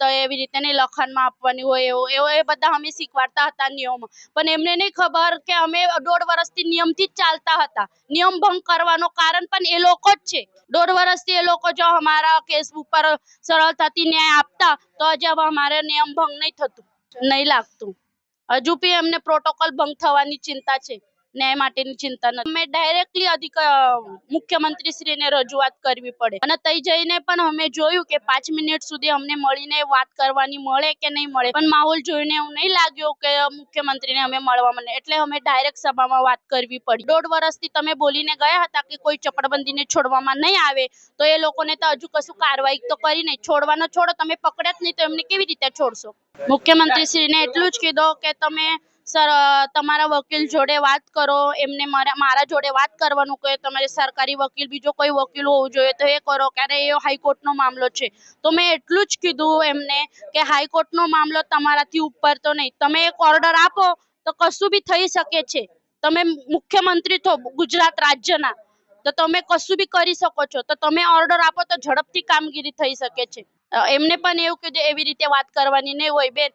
તો એવી રીતે નહીં લખાણમાં આપવાની હોય એવું એ બધા અમે શીખવાડતા હતા નિયમો, પણ એમને નહીં ખબર કે અમે 1.5 વર્ષથી નિયમથી જ ચાલતા હતા. નિયમ ભંગ કરવાનો કારણ પણ એ લોકો જ છે. 1.5 વર્ષથી એ લોકો જો અમારા કેસ ઉપર સરળતાથી ન્યાય આપતા તો આજે હવે અમારે નિયમ ભંગ નહીં લાગતું. હજુ બી એમને પ્રોટોકોલ ભંગ થવાની ચિંતા છે, ન્યાય માટેની ચિંતા નથી. અમે ડાયરેક્ટલી મુખ્યમંત્રીશ્રીને રજૂઆત કરવી પડે, અને તઈ જઈને પણ અમે જોયું કે 5 મિનિટ સુધી અમને મળીને વાત કરવાની મળે કે નહીં મળે, પણ માહોલ જોઈને એવું નહીં લાગ્યું કે મુખ્યમંત્રીને અમે મળવા મને, એટલે અમે ડાયરેક્ટ સભામાં વાત કરવી પડી. 1.5 વર્ષથી તમે બોલીને ગયા હતા કે કોઈ ચપળબંધીને છોડવામાં નહીં આવે, તો એ લોકોને તો હજુ કશું કાર્યવાહી તો કરી નહીં. છોડવાનો છોડો, તમે પકડે જ નહીં તો એમને કેવી રીતે છોડશો? મુખ્યમંત્રીશ્રીને એટલું જ કીધું કે તમે તમારા વકીલ જોડે વાત કરો, એમને મારા જોડે વાત કરવાનું કહે. તમારે સરકારી વકીલ બીજો કોઈ વકીલ હોવું જોઈએ તો એ કરો, ક્યારે એ હાઈકોર્ટનો મામલો છે. તો મેં એટલું જ કીધું એમને કે હાઈકોર્ટનો મામલો તમારાથી ઉપર તો નહીં. તમે એક ઓર્ડર આપો તો કશું બી થઈ શકે છે. તમે મુખ્યમંત્રી છો ગુજરાત રાજ્યના, તો તમે કશું બી કરી શકો છો. તો તમે ઓર્ડર આપો તો ઝડપથી કામગીરી થઈ શકે છે. એમને પણ એવું કીધું એવી રીતે વાત કરવાની નહીં હોય બેન,